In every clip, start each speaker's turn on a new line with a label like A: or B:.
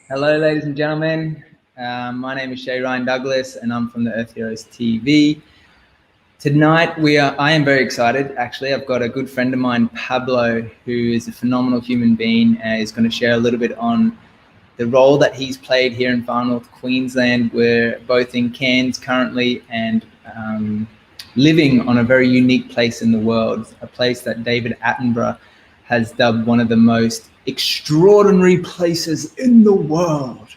A: Hello, ladies and gentlemen. My name is Shay Douglas, and I'm from the Earth Heroes TV. Tonight, I am very excited. Actually, I've got a good friend of mine, Pablo, who is a phenomenal human being, and is going to share a little bit on the role that he's played here in far north Queensland. We're both in Cairns currently and living on a very unique place in the world, a place that David Attenborough has dubbed one of the most extraordinary places in the world.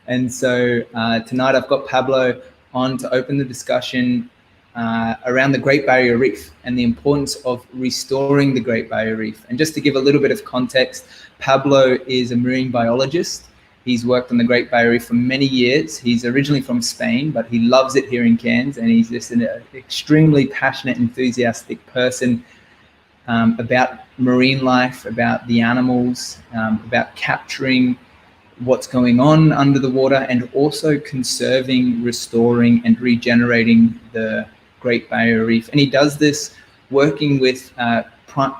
A: And so tonight I've got Pablo on to open the discussion around the Great Barrier Reef and the importance of restoring the Great Barrier Reef. And just to give a little bit of context, Pablo is a marine biologist. He's worked on the Great Barrier Reef for many years. He's originally from Spain, but he loves it here in Cairns, and he's just an extremely passionate, enthusiastic person about marine life, about the animals, about capturing what's going on under the water, and also conserving, restoring, and regenerating the Great Barrier Reef. And he does this working with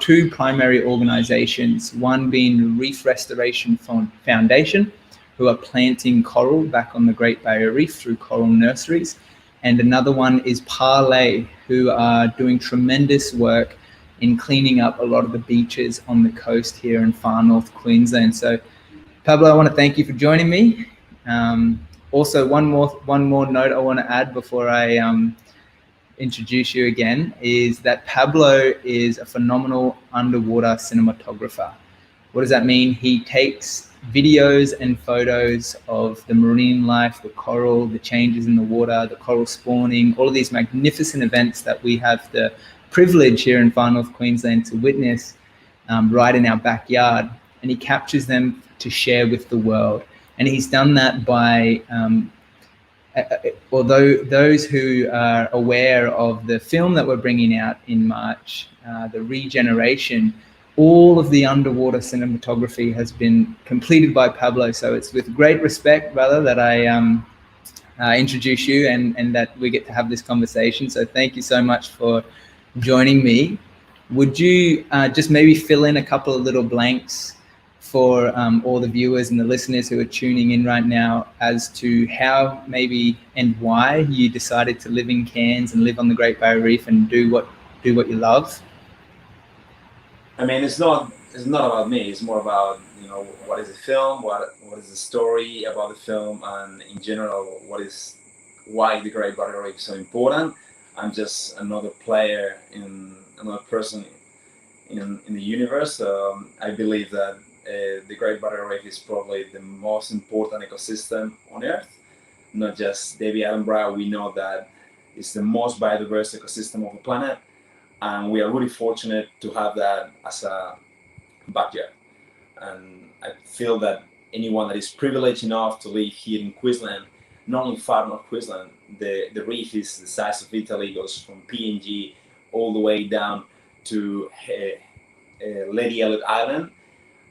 A: two primary organizations, one being Reef Restoration Foundation, who are planting coral back on the Great Barrier Reef through coral nurseries. And another one is Parlay, who are doing tremendous work in cleaning up a lot of the beaches on the coast here in far north Queensland. So Pablo, I want to thank you for joining me. Also, one more note I want to add before I introduce you again is that Pablo is a phenomenal underwater cinematographer. What does that mean? He takes videos and photos of the marine life, the coral, the changes in the water, the coral spawning, all of these magnificent events that we have the privilege here in far north Queensland to witness right in our backyard. And he captures them to share with the world. And he's done that by, although those who are aware of the film that we're bringing out in March, the Regeneration, all of the underwater cinematography has been completed by Pablo. So it's with great respect, brother, that I introduce you and that we get to have this conversation. So thank you so much for joining me. Would you just maybe fill in a couple of little blanks for all the viewers and the listeners who are tuning in right now as to how maybe and why you decided to live in Cairns and live on the Great Barrier Reef and do what you love?
B: I mean, it's not about me. It's more about, what is the film, what is the story about the film, and in general, why the Great Barrier Reef is so important. I'm just another person in the universe. I believe that the Great Barrier Reef is probably the most important ecosystem on Earth. Not just David Attenborough. We know that it's the most biodiverse ecosystem of the planet. And we are really fortunate to have that as a backyard. And I feel that anyone that is privileged enough to live here in Queensland, not only far north Queensland, the reef is the size of Italy, goes from PNG all the way down to Lady Elliot Island.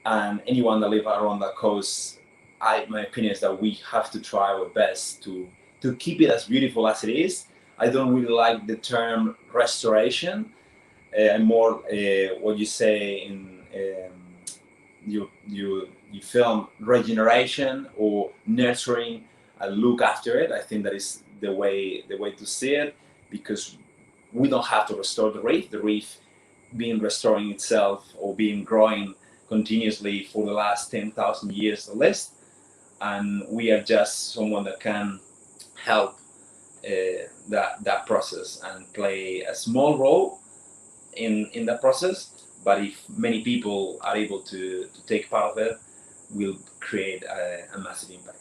B: And anyone that lives around that coast, my opinion is that we have to try our best to keep it as beautiful as it is. I don't really like the term restoration. And more what you say in you film regeneration or nurturing and look after it. I think that is the way to see it, because we don't have to restore the reef. The reef being restoring itself or being growing continuously for the last 10,000 years or less, and we are just someone that can help that process and play a small role in that process. But if many people are able to take part of it, we'll create a massive impact.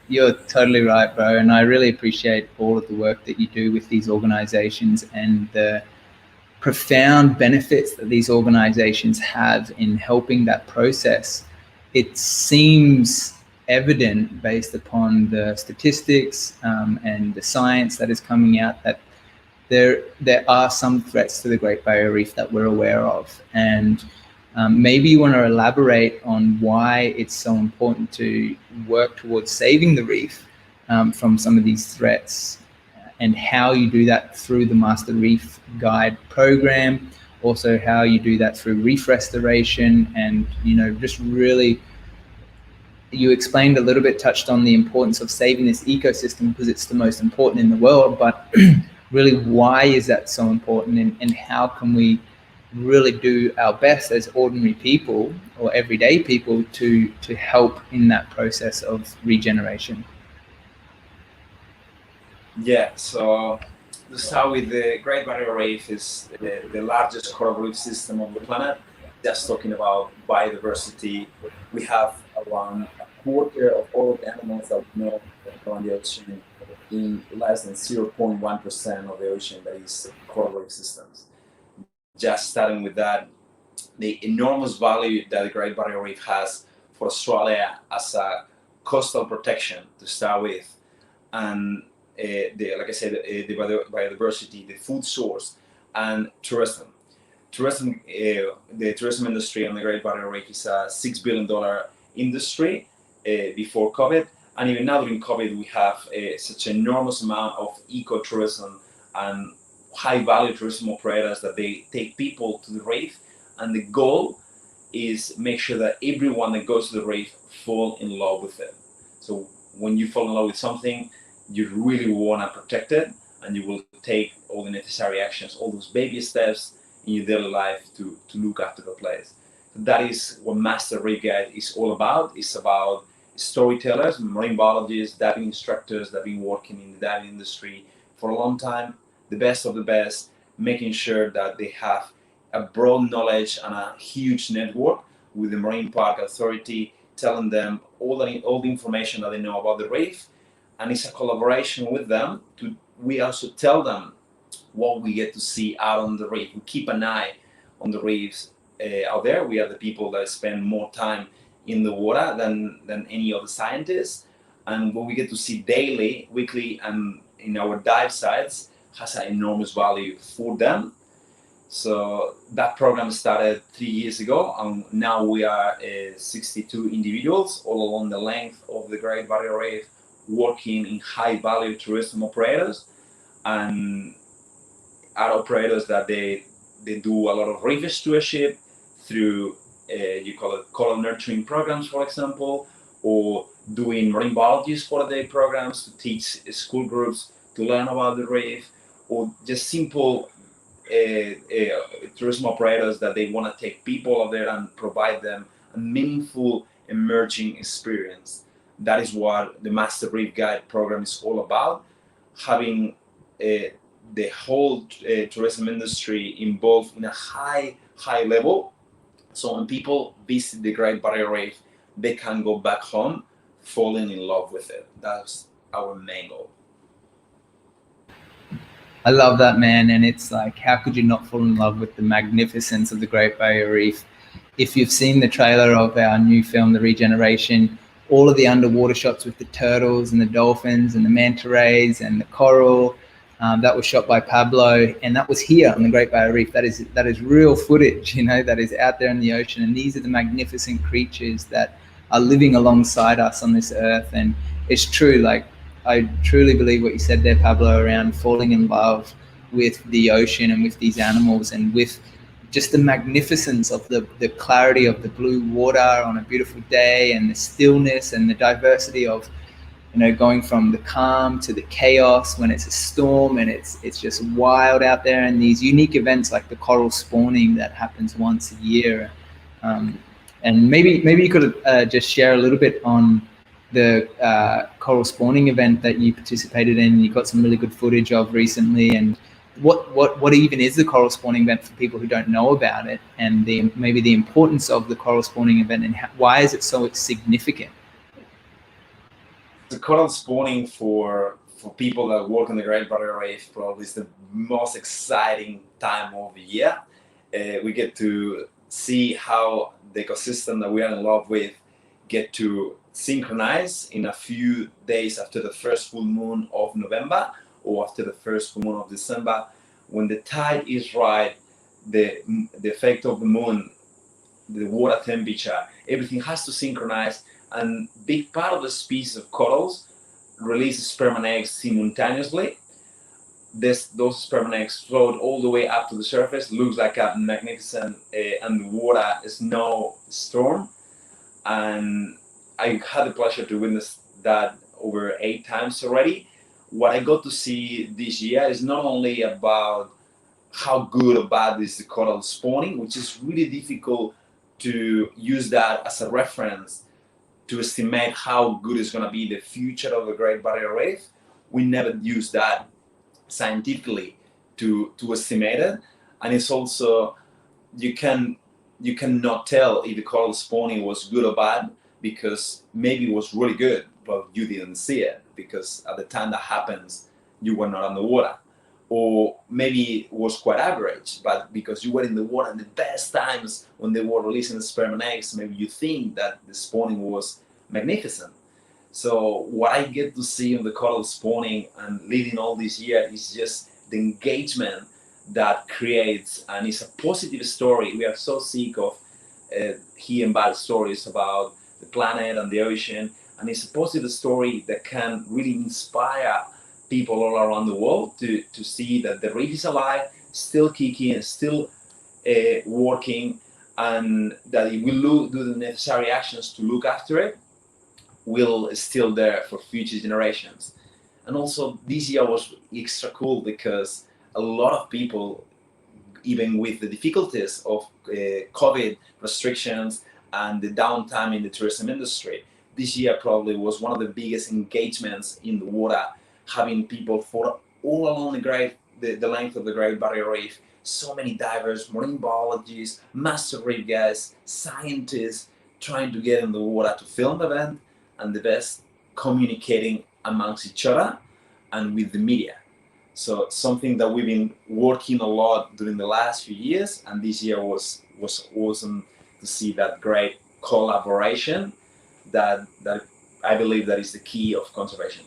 A: You're totally right, bro. And I really appreciate all of the work that you do with these organizations and the profound benefits that these organizations have in helping that process. It seems evident based upon the statistics and the science that is coming out that there are some threats to the Great Barrier Reef that we're aware of. And maybe you want to elaborate on why it's so important to work towards saving the reef from some of these threats, and how you do that through the Master Reef Guide program, also how you do that through reef restoration, and just really you explained a little bit, touched on the importance of saving this ecosystem because it's the most important in the world, but really why is that so important, and how can we really do our best as ordinary people or everyday people to help in that process of regeneration?
B: Yeah, so to start with, the Great Barrier Reef is the largest coral reef system on the planet. Just talking about biodiversity, we have around a quarter of all the animals that we know around the ocean in less than 0.1% of the ocean that is coral reef systems. Just starting with that, the enormous value that the Great Barrier Reef has for Australia as a coastal protection to start with, and like I said, the biodiversity, the food source, and tourism. The tourism industry on the Great Barrier Reef is a $6 billion industry before COVID, and even now during COVID, we have such an enormous amount of ecotourism and high-value tourism operators that they take people to the reef, and the goal is make sure that everyone that goes to the reef fall in love with it. So when you fall in love with something, you really want to protect it, and you will take all the necessary actions, all those baby steps in your daily life to look after the place. That is what Master Reef Guide is all about. It's about storytellers, marine biologists, diving instructors that have been working in the diving industry for a long time, the best of the best, making sure that they have a broad knowledge and a huge network with the Marine Park Authority, telling them all the information that they know about the reef. And it's a collaboration with them. We also tell them what we get to see out on the reef. We keep an eye on the reefs out there. We are the people that spend more time in the water than any of the scientists. And what we get to see daily, weekly, and in our dive sites has an enormous value for them. So that program started 3 years ago, and now we are 62 individuals all along the length of the Great Barrier Reef, working in high-value tourism operators, and are operators that they do a lot of reef stewardship through you call it coral nurturing programs, for example, or doing marine biology sport day programs to teach school groups to learn about the reef, or just simple tourism operators that they want to take people out there and provide them a meaningful emerging experience. That is what the Master Reef Guide program is all about, having the whole tourism industry involved in a high level. So when people visit the Great Barrier Reef, they can go back home falling in love with it. That's our main goal.
A: I love that, man. And it's like, how could you not fall in love with the magnificence of the Great Barrier Reef? If you've seen the trailer of our new film, The Regeneration, all of the underwater shots with the turtles and the dolphins and the manta rays and the coral, that was shot by Pablo, and that was here on the Great Barrier Reef. That is real footage, that is out there in the ocean. And these are the magnificent creatures that are living alongside us on this earth. And it's true, like, I truly believe what you said there, Pablo, around falling in love with the ocean and with these animals, and with just the magnificence of the clarity of the blue water on a beautiful day, and the stillness and the diversity of, going from the calm to the chaos when it's a storm, and it's just wild out there. And these unique events like the coral spawning that happens once a year. And maybe you could just share a little bit on the coral spawning event that you participated in. You got some really good footage of recently, and what even is the coral spawning event for people who don't know about it, and maybe the importance of the coral spawning event, and why is it so significant?
B: The coral spawning for people that work on the Great Barrier Reef probably is the most exciting time of the year. We get to see how the ecosystem that we are in love with get to synchronize in a few days after the first full moon of November, or after the first full moon of December. When the tide is right, the effect of the moon, the water temperature, everything has to synchronize, and big part of the species of corals release sperm and eggs simultaneously. those sperm eggs float all the way up to the surface. Looks like a magnificent underwater snow storm, and I had the pleasure to witness that over 8 times already. What I got to see this year is not only about how good or bad is the coral spawning, which is really difficult to use that as a reference to estimate how good is going to be the future of the Great Barrier Reef. We never use that scientifically to estimate it, and it's also you cannot tell if the coral spawning was good or bad, because maybe it was really good but you didn't see it because at the time that happens you were not underwater, or maybe it was quite average, but because you were in the water in the best times when they were releasing the sperm and eggs, maybe you think that the spawning was magnificent. So what I get to see on the coral spawning and leading all this year is just the engagement that creates, and it's a positive story. We are so sick of hearing bad stories about the planet and the ocean, and it's a positive story that can really inspire people all around the world to see that the reef is alive, still kicking, still working, and that if we do the necessary actions to look after it, will still there for future generations. And also this year was extra cool because a lot of people, even with the difficulties of COVID restrictions and the downtime in the tourism industry, this year probably was one of the biggest engagements in the water, having people for all along the length of the Great Barrier Reef, so many divers, marine biologists, master reef guys, scientists, trying to get in the water to film the event, and the best, communicating amongst each other and with the media. So something that we've been working a lot during the last few years, and this year was awesome to see that great collaboration that I believe that is the key of conservation.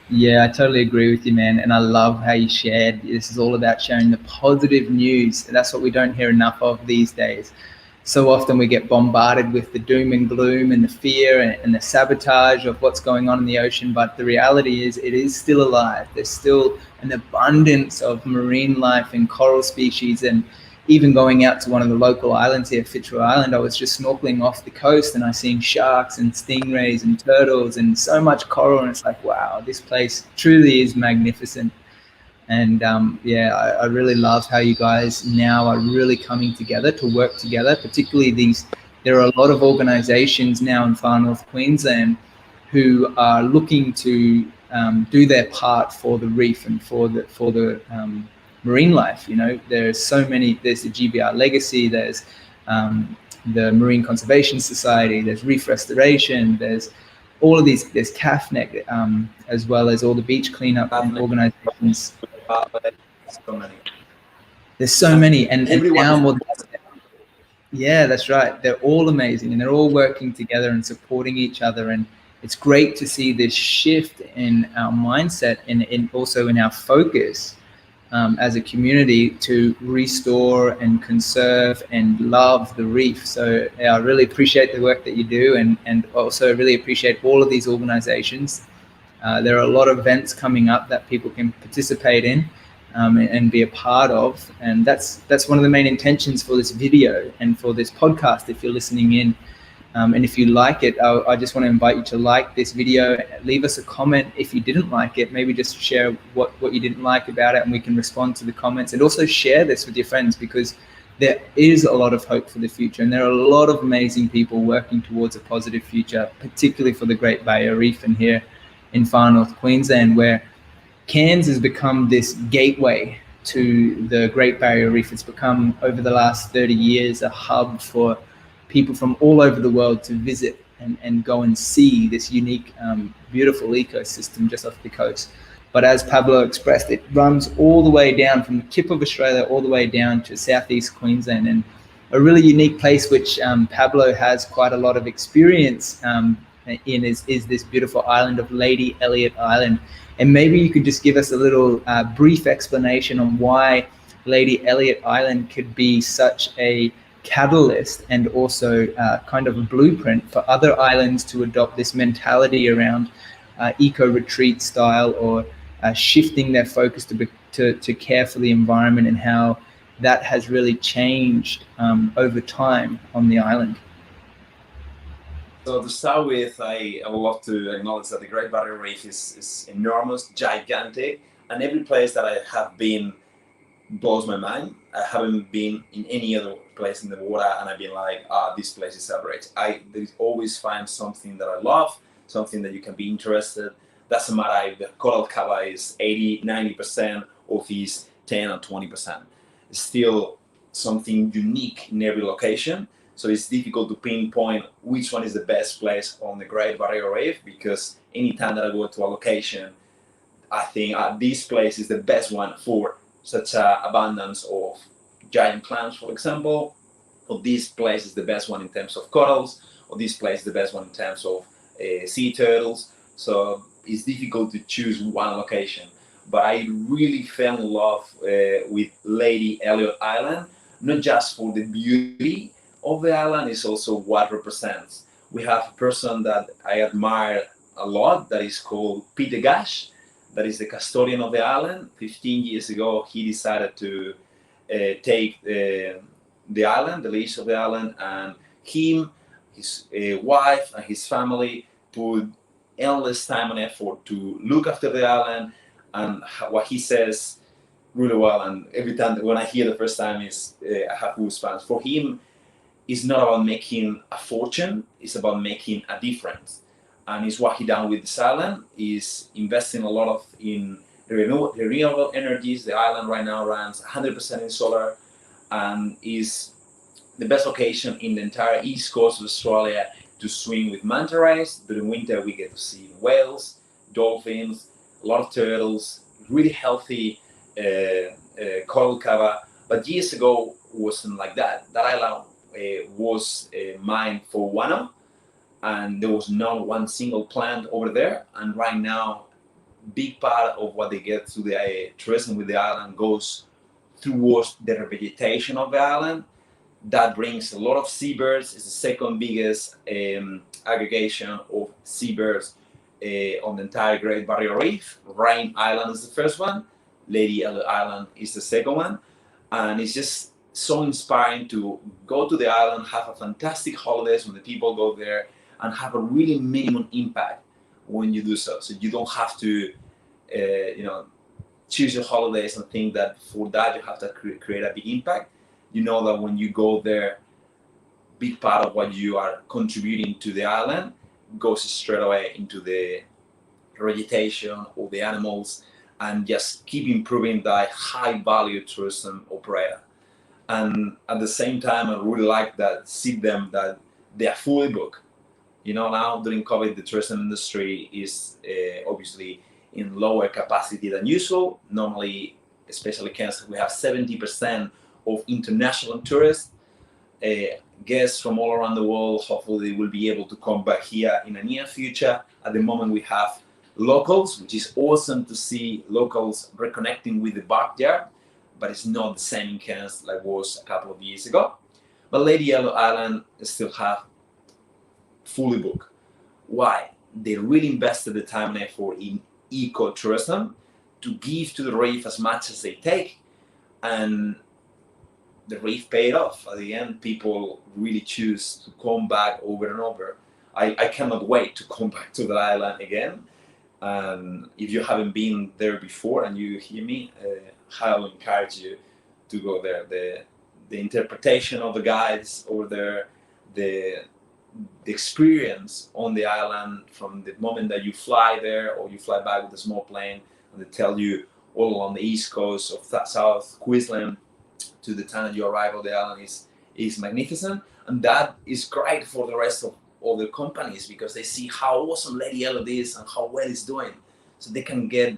A: Yeah, I totally agree with you, man. And I love how you shared. This is all about sharing the positive news. That's what we don't hear enough of these days. So often we get bombarded with the doom and gloom and the fear and the sabotage of what's going on in the ocean. But the reality is it is still alive. There's still an abundance of marine life and coral species. And even going out to one of the local islands here, Fitzroy Island, I was just snorkeling off the coast and I seen sharks and stingrays and turtles and so much coral. And it's like, wow, this place truly is magnificent. And yeah, I really love how you guys now are really coming together to work together, particularly there are a lot of organizations now in Far North Queensland who are looking to do their part for the reef and for the marine life. You know, there's so many, there's the GBR Legacy, there's the Marine Conservation Society, there's Reef Restoration, there's all of these, there's CAFNEC, as well as all the beach cleanup organizations.
B: So many.
A: There's so many, and
B: Everyone
A: now yeah, that's right. They're all amazing, and they're all working together and supporting each other. And it's great to see this shift in our mindset and also in our focus as a community to restore and conserve and love the reef. So yeah, I really appreciate the work that you do, and also really appreciate all of these organizations. There are a lot of events coming up that people can participate in and be a part of, and that's one of the main intentions for this video and for this podcast. If you're listening in, and if you like it, I just want to invite you to like this video, leave us a comment if you didn't like it, maybe just share what you didn't like about it, and we can respond to the comments. And also share this with your friends, because there is a lot of hope for the future, and there are a lot of amazing people working towards a positive future, particularly for the Great Barrier Reef and here in Far North Queensland, where Cairns has become this gateway to the Great Barrier Reef. It's become, over the last 30 years, a hub for people from all over the world to visit and go and see this unique, beautiful ecosystem just off the coast. But as Pablo expressed, it runs all the way down from the tip of Australia all the way down to southeast Queensland, and a really unique place which Pablo has quite a lot of experience in is this beautiful island of Lady Elliot Island. And maybe you could just give us a little brief explanation on why Lady Elliot Island could be such a catalyst and also kind of a blueprint for other islands to adopt this mentality around eco-retreat style or shifting their focus to care for the environment, and how that has really changed over time on the island?
B: So to start with, I would love to acknowledge that the Great Barrier Reef is enormous, gigantic, and every place that I have been blows my mind. I haven't been in any other place in the water and I've been like, this place is average. There always find something that I love, something that you can be interested. Doesn't matter if the coral cover is 80, 90% or if it's 10 or 20%. It's still something unique in every location. So it's difficult to pinpoint which one is the best place on the Great Barrier Reef, because anytime that I go to a location, I think this place is the best one for such abundance of giant clams, for example, or this place is the best one in terms of corals, or this place is the best one in terms of sea turtles. So it's difficult to choose one location. But I really fell in love with Lady Elliot Island, not just for the beauty of the island, it's also what represents. We have a person that I admire a lot that is called Peter Gash, that is the custodian of the island. 15 years ago, he decided to take the island, the lease of the island, and him, his wife, and his family put endless time and effort to look after the island. And what he says really well, and every time when I hear the first time, is I have goosebumps. For him, it's not about making a fortune; it's about making a difference. And it's what he done with this island, is investing a lot in renewable energies. The island right now runs 100% in solar, and is the best location in the entire east coast of Australia to swim with manta rays. During winter, we get to see whales, dolphins, a lot of turtles, really healthy coral cover. But years ago, it wasn't like that. That island was mined for guano, and there was not one single plant over there. And right now, big part of what they get through the tourism with the island goes towards the revegetation of the island. That brings a lot of seabirds. It's the second biggest aggregation of seabirds on the entire Great Barrier Reef. Rhine Island is the first one. Lady Elliot Island is the second one. And it's just so inspiring to go to the island, have a fantastic holidays when the people go there, and have a really minimum impact when you do so. So you don't have to, choose your holidays and think that for that you have to create a big impact. You know that when you go there, big part of what you are contributing to the island goes straight away into the vegetation of the animals, and just keep improving that high value tourism operator. And at the same time, I really like that, see them that they are fully booked. Now during COVID, the tourism industry is obviously in lower capacity than usual. Normally, especially Kansas, we have 70% of international tourists, guests from all around the world. Hopefully, they will be able to come back here in the near future. At the moment, we have locals, which is awesome to see locals reconnecting with the backyard, but it's not the same in Kansas like it was a couple of years ago. But Lady Elliot Island still have fully booked. Why? They really invested the time and effort in ecotourism to give to the reef as much as they take, and the reef paid off. At the end, people really choose to come back over and over. I cannot wait to come back to the island again. If you haven't been there before and you hear me, I'll encourage you to go there. The interpretation of the guides over there, the experience on the island from the moment that you fly there or you fly back with a small plane, and they tell you all along the east coast of South Queensland to the time that you arrive on the island is magnificent. And that is great for the rest of all the companies, because they see how awesome Lady Elliot is and how well it's doing. So they can get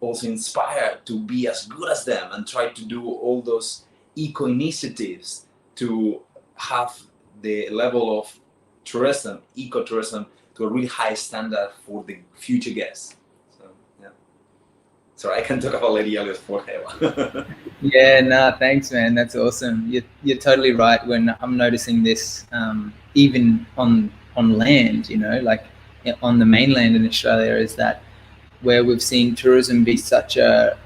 B: also inspired to be as good as them and try to do all those eco initiatives to have the level of tourism, ecotourism, to a really high standard for the future guests. So yeah. Sorry, I can talk about Lady Elliot forever.
A: Yeah, no, thanks, man. That's awesome. You're totally right. When I'm noticing this, even on land, like on the mainland in Australia, is that where we've seen tourism be such a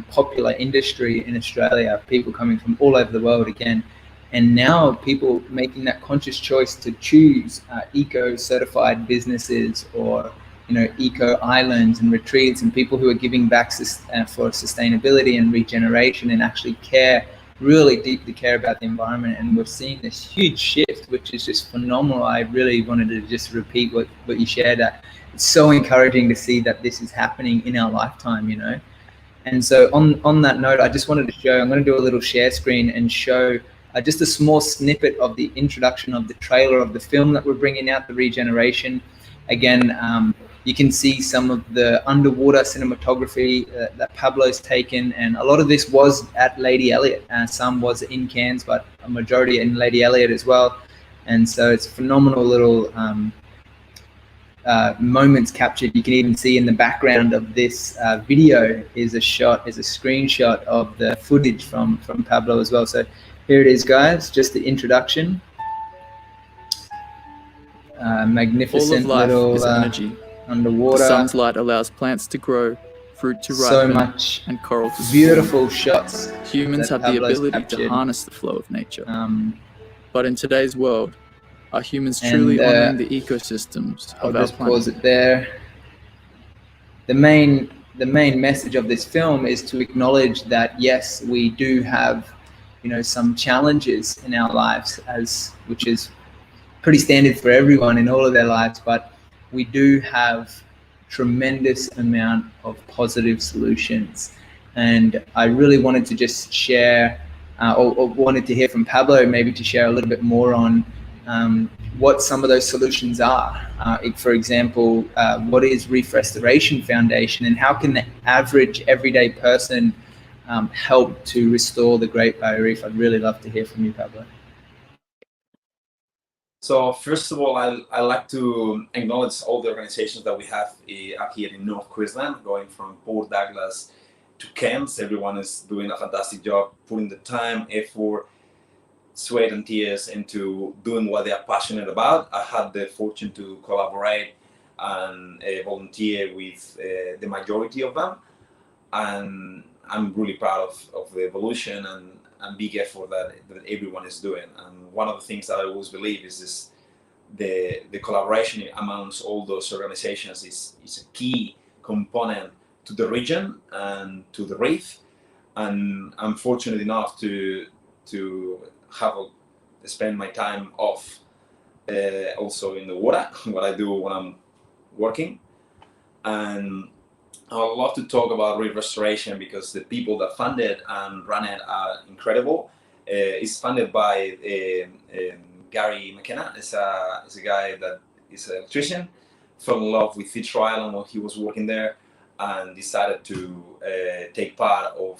A: popular industry in Australia, people coming from all over the world again, and now people making that conscious choice to choose eco-certified businesses, or eco islands and retreats, and people who are giving back for sustainability and regeneration, and actually really deeply care about the environment. And we're seeing this huge shift, which is just phenomenal. I really wanted to just repeat what you shared. That it's so encouraging to see that this is happening in our lifetime, And so on that note, I just wanted to show, I'm going to do a little share screen and show just a small snippet of the introduction of the trailer of the film that we're bringing out, the Regeneration. Again, you can see some of the underwater cinematography that Pablo's taken, and a lot of this was at Lady Elliot. Some was in Cairns, but a majority in Lady Elliot as well. And so it's phenomenal little moments captured. You can even see in the background of this video is a screenshot of the footage from Pablo as well. So here it is, guys, just the introduction. Magnificent
C: all of life
A: little
C: is energy.
A: underwater.
C: The sun's light allows plants to grow, fruit to
A: So
C: ripen,
A: much
C: and coral to
A: beautiful shots.
C: Humans have the
A: Pablo's
C: ability
A: captured.
C: to harness the flow of nature. But in today's world, are humans truly
A: And,
C: honoring the ecosystems of our
A: I'll just
C: planet?
A: pause it there. The main message of this film is to acknowledge that yes, we do have some challenges in our lives, which is pretty standard for everyone in all of their lives, but we do have tremendous amount of positive solutions. And I really wanted to just share or wanted to hear from Pablo, maybe to share a little bit more on what some of those solutions are. For example, what is Reef Restoration Foundation, and how can the average everyday person help to restore the Great Barrier Reef? I'd really love to hear from you, Pablo.
B: So first of all, I like to acknowledge all the organizations that we have up here in North Queensland, going from Port Douglas to Cairns. Everyone is doing a fantastic job, putting the time, effort, sweat and tears into doing what they are passionate about. I had the fortune to collaborate and volunteer with the majority of them, and I'm really proud of the evolution and big effort that everyone is doing. And one of the things that I always believe is this, the collaboration amongst all those organizations is a key component to the region and to the reef. And I'm fortunate enough to spend my time off also in the water, what I do when I'm working. And I would love to talk about reef restoration because the people that fund it and run it are incredible. It's funded by Gary McKenna. It's a guy that is an electrician, fell in love with Fitzroy Island while he was working there, and decided to take part of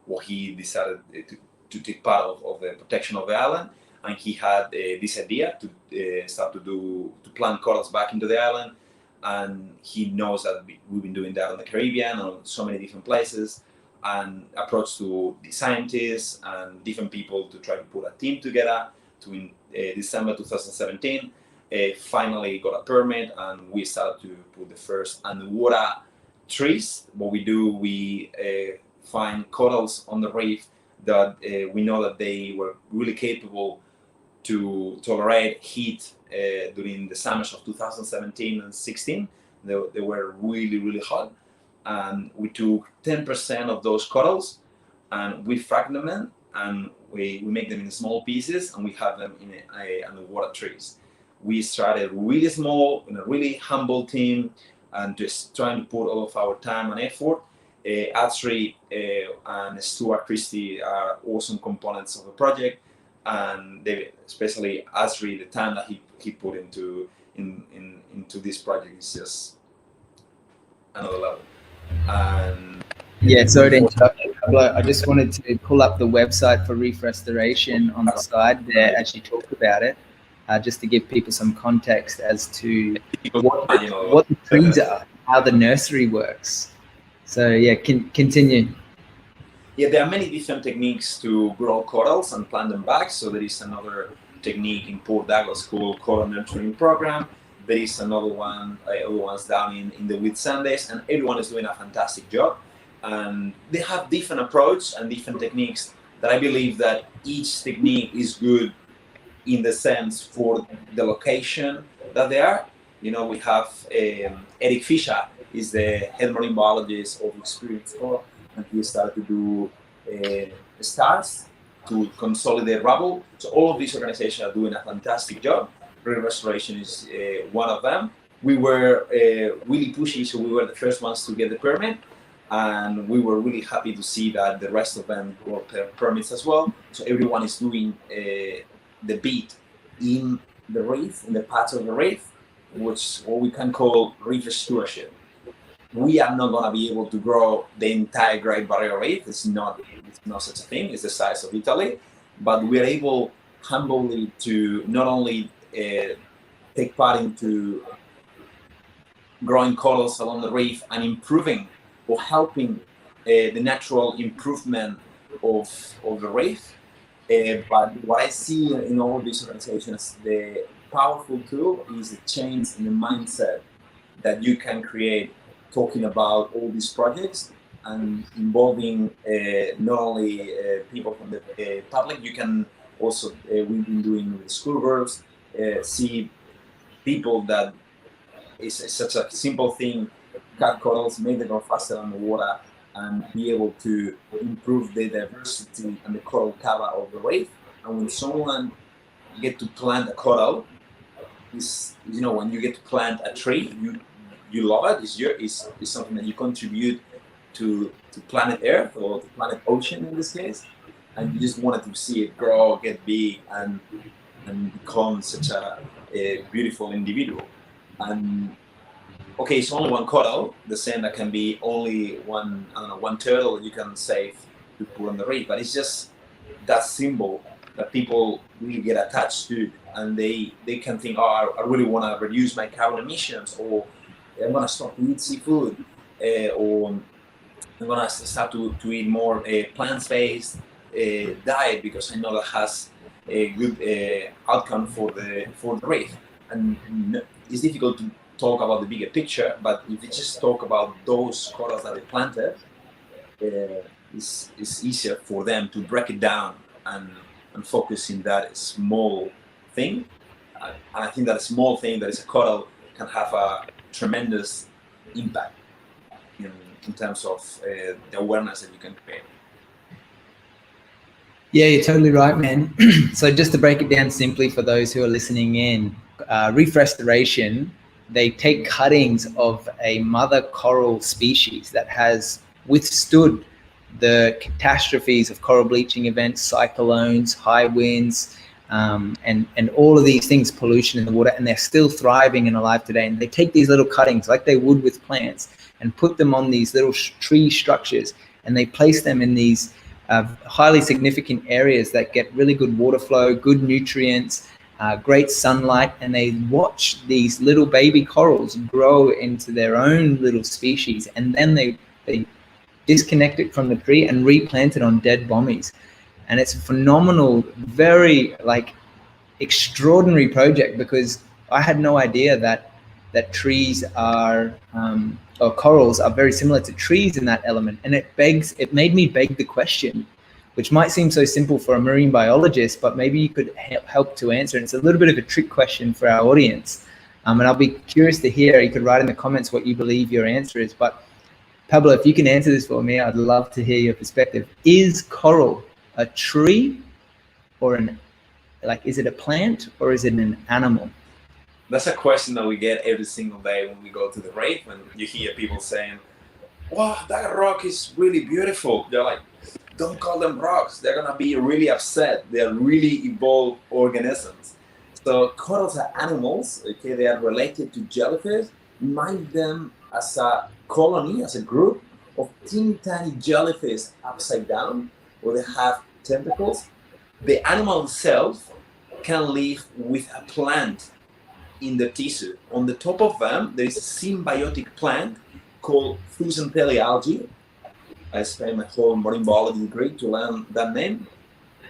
B: what he decided to take part of the protection of the island. And he had this idea to start to plant corals back into the island. And he knows that we've been doing that on the Caribbean and so many different places, and approached to the scientists and different people to try to put a team together. To in December 2017, finally got a permit, and we started to put the first underwater trees. What we do, we find corals on the reef that we know that they were really capable to tolerate heat during the summers of 2017 and 16. They were really, really hot. And we took 10% of those corals and we fragment them, and we make them in small pieces, and we have them in underwater trees. We started really small, in a really humble team, and just trying to put all of our time and effort. Asri and Stuart Christie are awesome components of the project. And especially Asri, the time that he put into this project is just another level. And
A: yeah, sorry to interrupt you, Pablo. I just wanted to pull up the website for Reef Restoration on the side there as you talk about it, just to give people some context as to what the trees are, how the nursery works. So yeah, continue.
B: Yeah, there are many different techniques to grow corals and plant them back. So there is another technique in Port Douglas called Coral Nurturing Program. there is another one, other ones down in the Whitsundays, and everyone is doing a fantastic job. And they have different approach and different techniques that I believe that each technique is good in the sense for the location that they are. You know, we have Eric Fisher is the head marine biologist of Experience Coral, and he started to do stars to consolidate rubble. So all of these organizations are doing a fantastic job. Reef Restoration is one of them. We were really pushy, so we were the first ones to get the permit, and we were really happy to see that the rest of them got permits as well. So everyone is doing the beat in the reef, in the parts of the reef, which what we can call reef stewardship. We are not going to be able to grow the entire Great Barrier Reef. It's not such a thing. It's the size of Italy, but we're able humbly to not only take part into growing corals along the reef and improving or helping the natural improvement of the reef. But what I see in all of these organizations, the powerful tool is the change in the mindset that you can create talking about all these projects and involving not only people from the public. You can also, we've been doing with schoolgirls, see people that is such a simple thing, cut corals, make them go faster on the water, and be able to improve the diversity and the coral cover of the reef. And when someone get to plant a coral, is, you know, when you get to plant a tree, you love it. It's something that you contribute to planet Earth or to planet Ocean in this case, and you just wanted to see it grow, get big, and become such a beautiful individual. And okay, it's only one coral, the same that can be only one, I don't know, one turtle you can save to put on the reef, but it's just that symbol that people really get attached to, and they can think, oh, I really want to reduce my carbon emissions, or I'm going to stop to eat seafood, or I'm going to start to eat more plant-based diet because I know that has a good outcome for the reef. And it's difficult to talk about the bigger picture, but if you just talk about those corals that they planted, it's easier for them to break it down and focus in that small thing. And I think that small thing that is a coral can have a tremendous impact in terms of the awareness that you can create.
A: Yeah, you're totally right, man. So just to break it down simply for those who are listening in, reef restoration, they take cuttings of a mother coral species that has withstood the catastrophes of coral bleaching events, cyclones, high winds, and all of these things, pollution in the water, and they're still thriving and alive today. And they take these little cuttings like they would with plants and put them on these little tree structures, and they place them in these highly significant areas that get really good water flow, good nutrients, great sunlight, and they watch these little baby corals grow into their own little species, and then they disconnect it from the tree and replant it on dead bommies. And it's a phenomenal, very extraordinary project, because I had no idea that trees are or corals are very similar to trees in that element. And it made me beg the question, which might seem so simple for a marine biologist, but maybe you could help to answer. And it's a little bit of a trick question for our audience. And I'll be curious to hear, you could write in the comments what you believe your answer is. But Pablo, if you can answer this for me, I'd love to hear your perspective. Is coral a tree, or is it a plant, or is it an animal?
B: That's a question that we get every single day when we go to the reef, and you hear people saying, wow, that rock is really beautiful. They're like, don't call them rocks. They're going to be really upset. They're really evolved organisms. So corals are animals, okay? They are related to jellyfish. Mind them as a colony, as a group of teeny tiny jellyfish upside down, where they have tentacles. The animal itself can live with a plant in the tissue. On the top of them, there is a symbiotic plant called Fusentelli algae. I spent my whole marine biology degree to learn that name.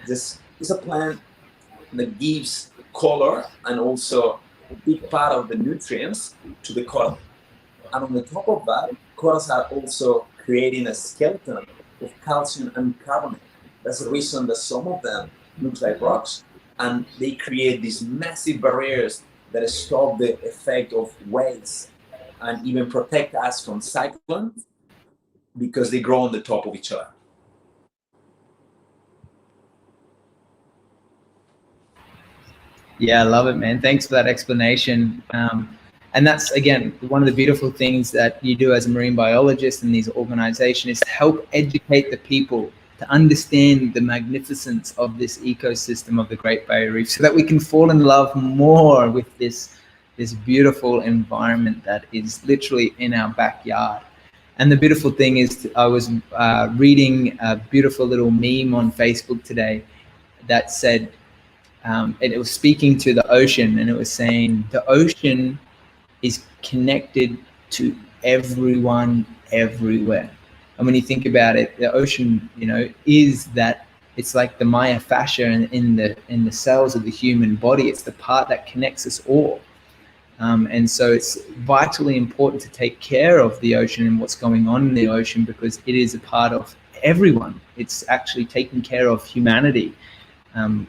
B: This is a plant that gives color and also a big part of the nutrients to the coral. And on the top of that, corals are also creating a skeleton of calcium and carbonate. That's the reason that some of them look like rocks. And they create these massive barriers that stop the effect of waves and even protect us from cyclones because they grow on the top of each other.
A: Yeah, I love it, man. Thanks for that explanation. And that's, again, one of the beautiful things that you do as a marine biologist in these organizations is to help educate the people to understand the magnificence of this ecosystem of the Great Barrier Reef so that we can fall in love more with this beautiful environment that is literally in our backyard. And the beautiful thing is, I was reading a beautiful little meme on Facebook today that said, and it was speaking to the ocean, and it was saying the ocean is connected to everyone everywhere. And when you think about it, the ocean, is that, it's like the myofascia in the cells of the human body. It's the part that connects us all. And so it's vitally important to take care of the ocean and what's going on in the ocean, because it is a part of everyone. It's actually taking care of humanity.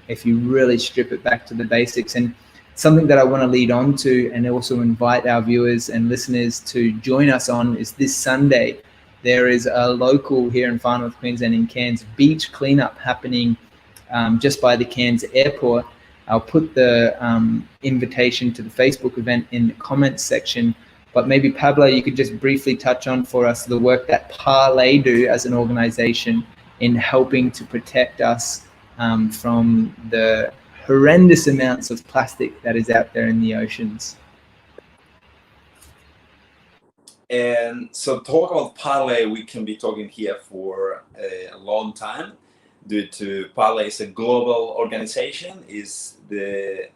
A: If you really strip it back to the basics. And something that I want to lead on to and also invite our viewers and listeners to join us on is this Sunday. There is a local here in Far North Queensland in Cairns beach cleanup happening just by the Cairns airport. I'll put the invitation to the Facebook event in the comments section. But maybe, Pablo, you could just briefly touch on for us the work that Parlay do as an organization in helping to protect us from the horrendous amounts of plastic that is out there in the oceans.
B: And so talk about Parlay, we can be talking here for a long time due to Parlay is a global organization. The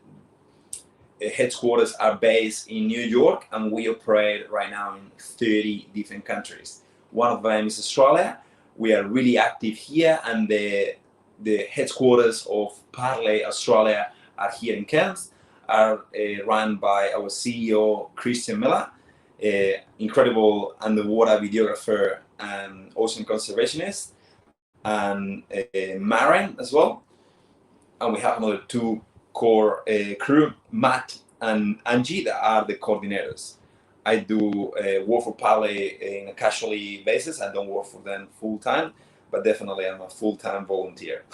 B: headquarters are based in New York, and we operate right now in 30 different countries. One of them is Australia. We are really active here, and the headquarters of Parlay Australia are here in Cairns, are run by our CEO, Christian Miller, incredible underwater videographer and ocean conservationist, and Maren as well. And we have another two core crew, Matt and Angie, that are the coordinators. I do work for Parlay in a casually basis. I don't work for them full time, but definitely I'm a full-time volunteer.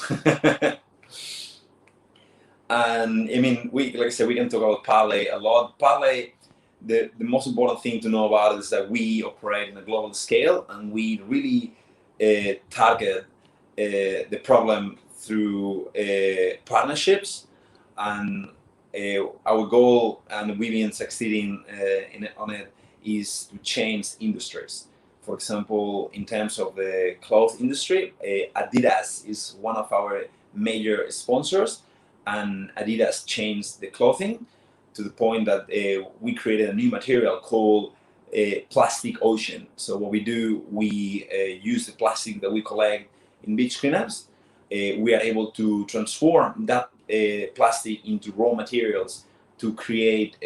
B: And I mean, like I said, we can talk about Parlay a lot. Parlay, the most important thing to know about it is that we operate in a global scale, and we really target the problem through partnerships. And our goal, and we've been succeeding on it, is to change industries. For example, in terms of the clothes industry, Adidas is one of our major sponsors, and Adidas changed the clothing to the point that we created a new material called plastic ocean. So what we do, we use the plastic that we collect in beach cleanups. We are able to transform that plastic into raw materials to create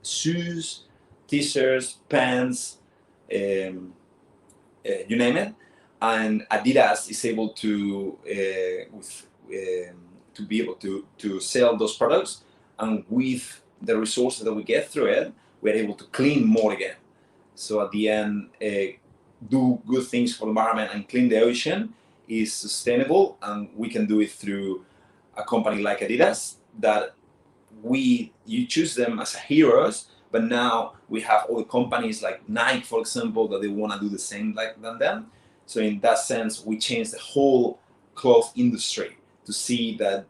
B: shoes, t-shirts, pants, you name it. And Adidas is able to be able to sell those products, and with the resources that we get through it, we're able to clean more again. So at the end, do good things for the environment and clean the ocean is sustainable, and we can do it through a company like Adidas that you choose them as heroes, but now we have other companies like Nike, for example, that they want to do the same than them. So in that sense, we changed the whole cloth industry to see that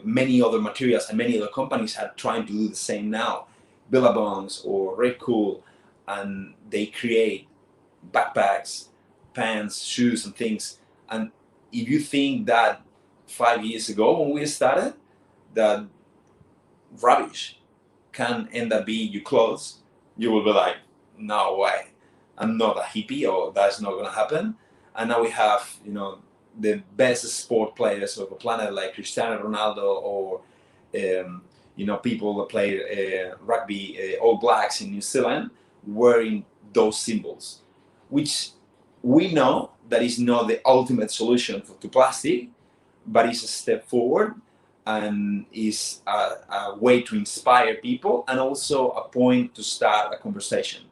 B: many other materials and many other companies are trying to do the same now. Billabongs or Red Cool, and they create backpacks, pants, shoes, and things. And if you think that 5 years ago when we started, that rubbish can end up being your clothes, you will be like, no way, I'm not a hippie, or that's not going to happen. And now we have, the best sport players of the planet, like Cristiano Ronaldo or people that play rugby, All Blacks in New Zealand, wearing those symbols, which we know that is not the ultimate solution to plastic, but it's a step forward and is a way to inspire people and also a point to start a conversation.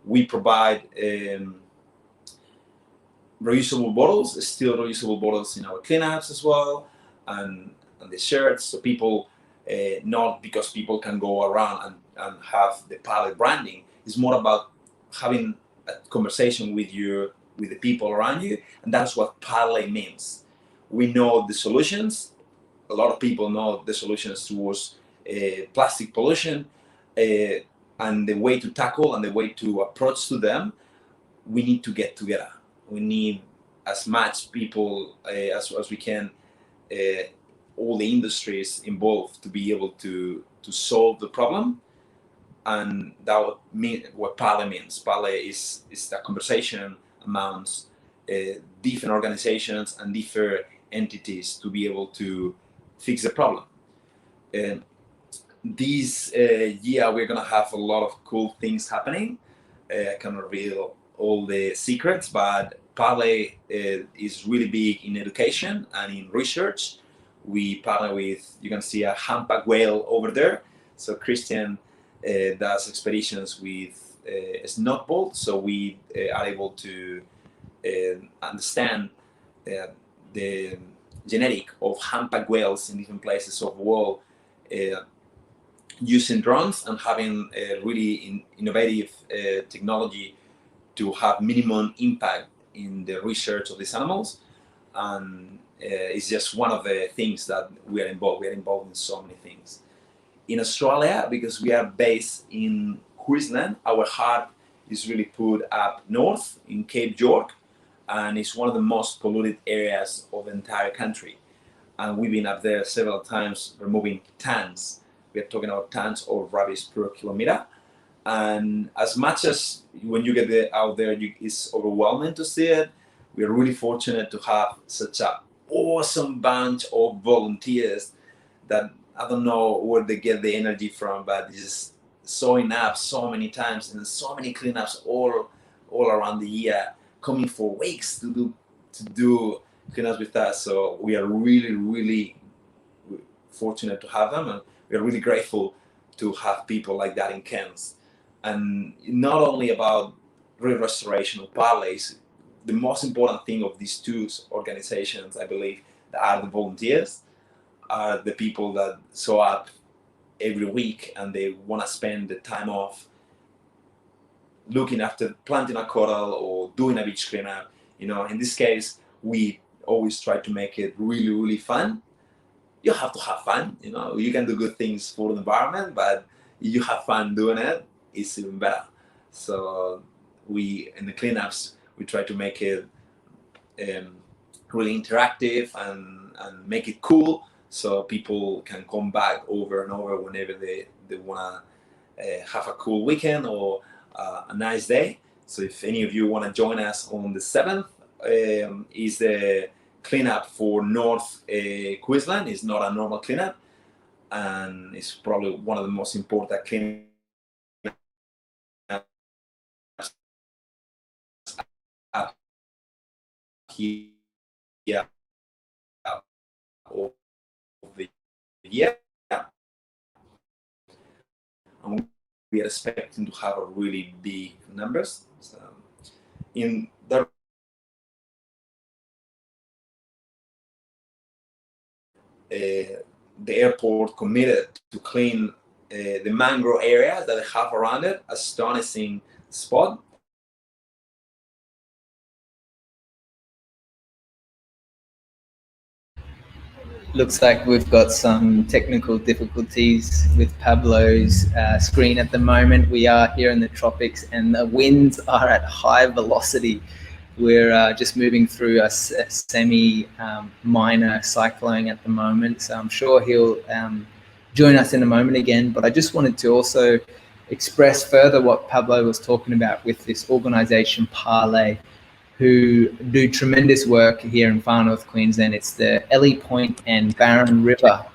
B: We provide reusable bottles, still reusable bottles in our cleanups as well, and the shirts, so people, not because people can go around and have the palette branding. It's more about having a conversation with the people around you, and that's what palette means. We know the solutions. A lot of people know the solutions towards plastic pollution, and the way to tackle and the way to approach to them. We need to get together. We need as much people as we can, all the industries involved, to be able to solve the problem. And that would mean what PALE means. PALE is a conversation amongst different organizations and different entities to be able to fix the problem. This year we're gonna have a lot of cool things happening. I cannot reveal all the secrets, but PALE is really big in education and in research. We partner with, you can see a humpback whale over there. So Christian does expeditions with snot, so we are able to understand the genetic of humpback whales in different places of the world, using drones and having really innovative technology to have minimum impact in the research of these animals. And it's just one of the things that we are involved. We are involved in so many things. In Australia, because we are based in Queensland, our heart is really put up north in Cape York, and it's one of the most polluted areas of the entire country. And we've been up there several times removing tons. We're talking about tons of rubbish per kilometer. And as much as when you get out there, it's overwhelming to see it. We're really fortunate to have such an awesome bunch of volunteers that I don't know where they get the energy from, but just showing up so many times and so many cleanups all around the year, coming for weeks to do cleanups with us. So we are really, really fortunate to have them, and we are really grateful to have people like that in Cairns. And not only about reef restoration of parleys, the most important thing of these two organizations, I believe, are the volunteers, are the people that show up every week and they want to spend the time off looking after planting a coral or doing a beach cleanup. In this case, we always try to make it really, really fun. You have to have fun. You can do good things for the environment, but you have fun doing it, it's even better. So in the cleanups, we try to make it really interactive and make it cool, so people can come back over and over whenever they want to have a cool weekend or a nice day. So if any of you want to join us on the 7th, is the cleanup for North Queensland. It's not a normal cleanup, and it's probably one of the most important cleanups up here of the year. And we are expecting to have a really big numbers. So in the airport committed to clean the mangrove area that they have around it, astonishing spot.
A: Looks like we've got some technical difficulties with Pablo's screen at the moment. We are here in the tropics and the winds are at high velocity. We're just moving through a semi-minor cyclone at the moment, so I'm sure he'll join us in a moment again. But I just wanted to also express further what Pablo was talking about with this organisation Parley, who do tremendous work here in far north Queensland. It's the Ellie Point and Barron River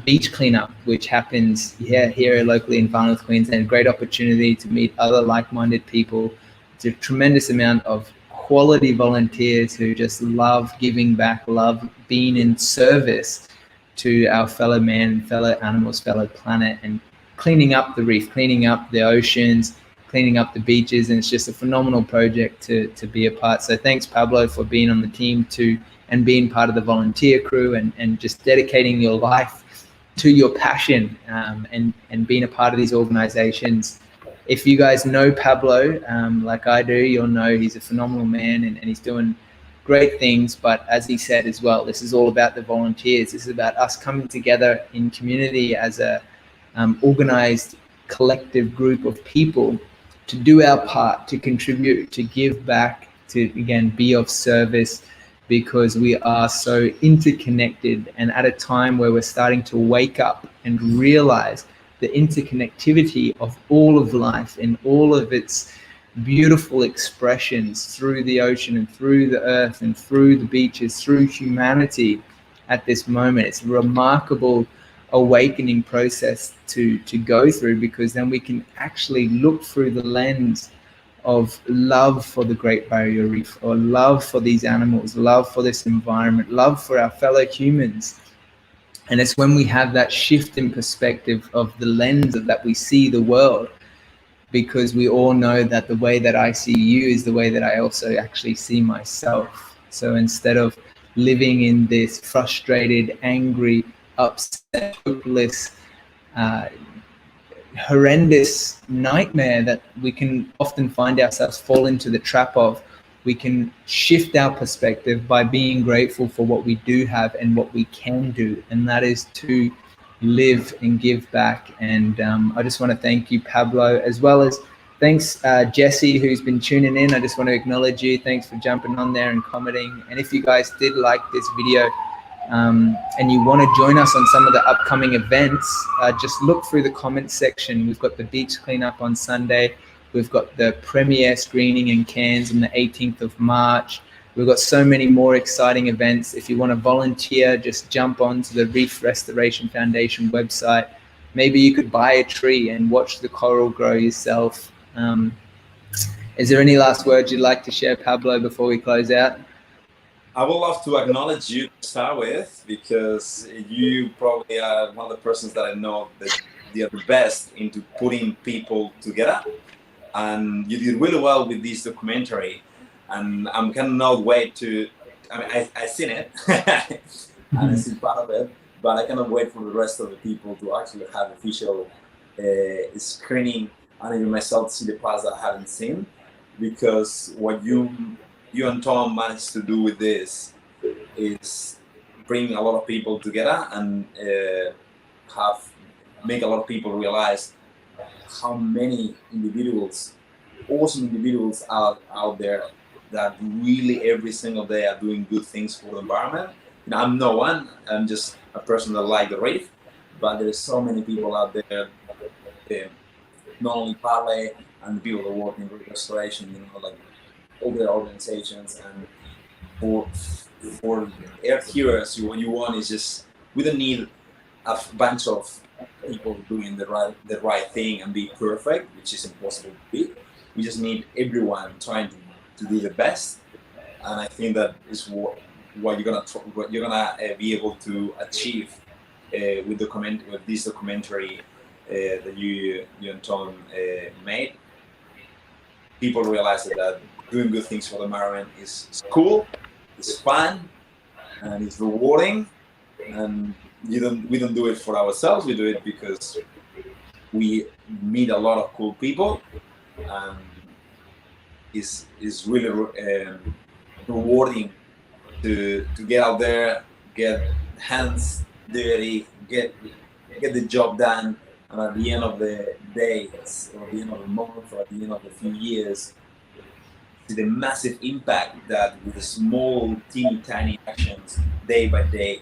A: beach cleanup, which happens here locally in Far North Queensland. Great opportunity to meet other like-minded people. It's a tremendous amount of quality volunteers who just love giving back, love being in service to our fellow man, fellow animals, fellow planet, and cleaning up the reef, cleaning up the oceans, cleaning up the beaches. And it's just a phenomenal project to be a part. So thanks, Pablo, for being on the team and being part of the volunteer crew, and just dedicating your life to your passion, and being a part of these organizations. If you guys know Pablo, like I do, you'll know he's a phenomenal man, and he's doing great things. But as he said as well, this is all about the volunteers. This is about us coming together in community as a organized collective group of people to do our part, to contribute, to give back, to, again, be of service, because we are so interconnected, and at a time where we're starting to wake up and realize the interconnectivity of all of life and all of its beautiful expressions through the ocean and through the earth and through the beaches, through humanity at this moment. It's a remarkable awakening process to go through, because then we can actually look through the lens of love for the Great Barrier Reef, or love for these animals, love for this environment, love for our fellow humans. And it's when we have that shift in perspective of the lens of that we see the world, because we all know that the way that I see you is the way that I also actually see myself. So instead of living in this frustrated, angry, upset, hopeless, horrendous nightmare that we can often find ourselves fall into the trap of, we can shift our perspective by being grateful for what we do have and what we can do, and that is to live and give back. And I just want to thank you, Pablo, as well as thanks Jesse, who's been tuning in. I just want to acknowledge you. Thanks for jumping on there and commenting. And if you guys did like this video, and you want to join us on some of the upcoming events, just look through the comments section. We've got the beach cleanup on Sunday. We've got the premiere screening in Cairns on the 18th of March. We've got so many more exciting events. If you want to volunteer, just jump onto the Reef Restoration Foundation website. Maybe you could buy a tree and watch the coral grow yourself. Is there any last words you'd like to share, Pablo, before we close out?
B: I would love to acknowledge you to start with, because you probably are one of the persons that I know that you're the best into putting people together, and you did really well with this documentary. And I'm cannot wait to, I mean, I've seen it and I've seen part of it, but I cannot wait for the rest of the people to actually have official screening, and even myself to see the parts that I haven't seen, because what you and Tom managed to do with this is bring a lot of people together and make a lot of people realize how many individuals, awesome individuals out there that really every single day are doing good things for the environment. You know, I'm no one, I'm just a person that likes the reef, but there's so many people out there, not only Pablo and the people that work in reef restoration, you know, like all the organizations. And for Earth Heroes, what you want is just, we don't need a bunch of people doing the right thing and be perfect, which is impossible to be. We just need everyone trying to do the best, and I think that is what you're gonna be able to achieve with this documentary that you and Tom made. People realize that doing good things for the environment is cool, it's fun, and it's rewarding. And we don't do it for ourselves. We do it because we meet a lot of cool people, and it's really rewarding to get out there, get hands dirty, get the job done, and at the end of the day, or at the end of the month, or at the end of a few years, see the massive impact that with the small, teeny, tiny actions, day by day,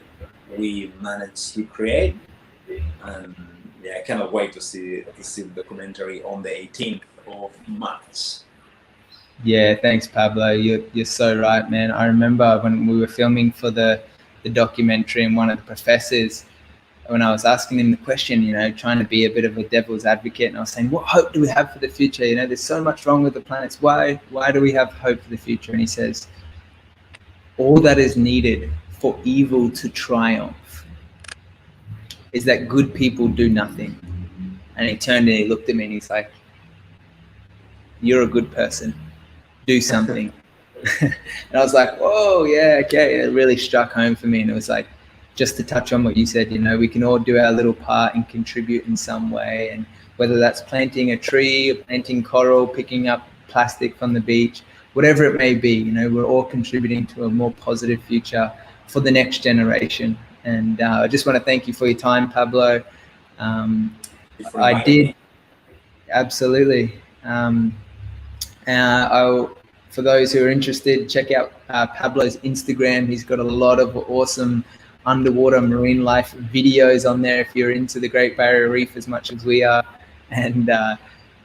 B: we managed to create. And yeah, I cannot wait to see the documentary on the 18th of March.
A: Yeah, thanks, Pablo. You're so right, man. I remember when we were filming for the documentary, and one of the professors when I was asking him the question, trying to be a bit of a devil's advocate, and I was saying, what hope do we have for the future? There's so much wrong with the planets. Why do we have hope for the future? And he says, all that is needed for evil to triumph is that good people do nothing. And he turned and he looked at me and he's like, you're a good person. Do something. And I was like, whoa, yeah, okay. It really struck home for me. And it was like, just to touch on what you said, we can all do our little part and contribute in some way. And whether that's planting a tree, planting coral, picking up plastic from the beach, whatever it may be, we're all contributing to a more positive future for the next generation. And I just want to thank you for your time, Pablo. I did. Absolutely. For those who are interested, check out Pablo's Instagram. He's got a lot of awesome underwater marine life videos on there if you're into the Great Barrier Reef as much as we are. And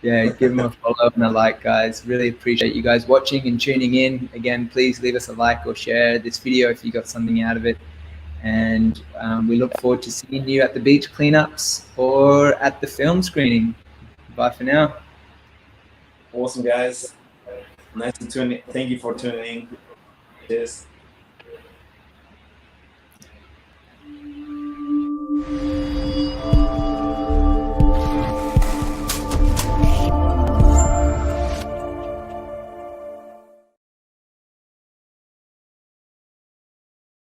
A: give him a follow and a like, guys. Really appreciate you guys watching and tuning in. Again, please leave us a like or share this video if you got something out of it. And we look forward to seeing you at the beach cleanups or at the film screening. Bye for now.
B: Awesome, guys. Nice to tune in. Thank you for tuning in. Cheers.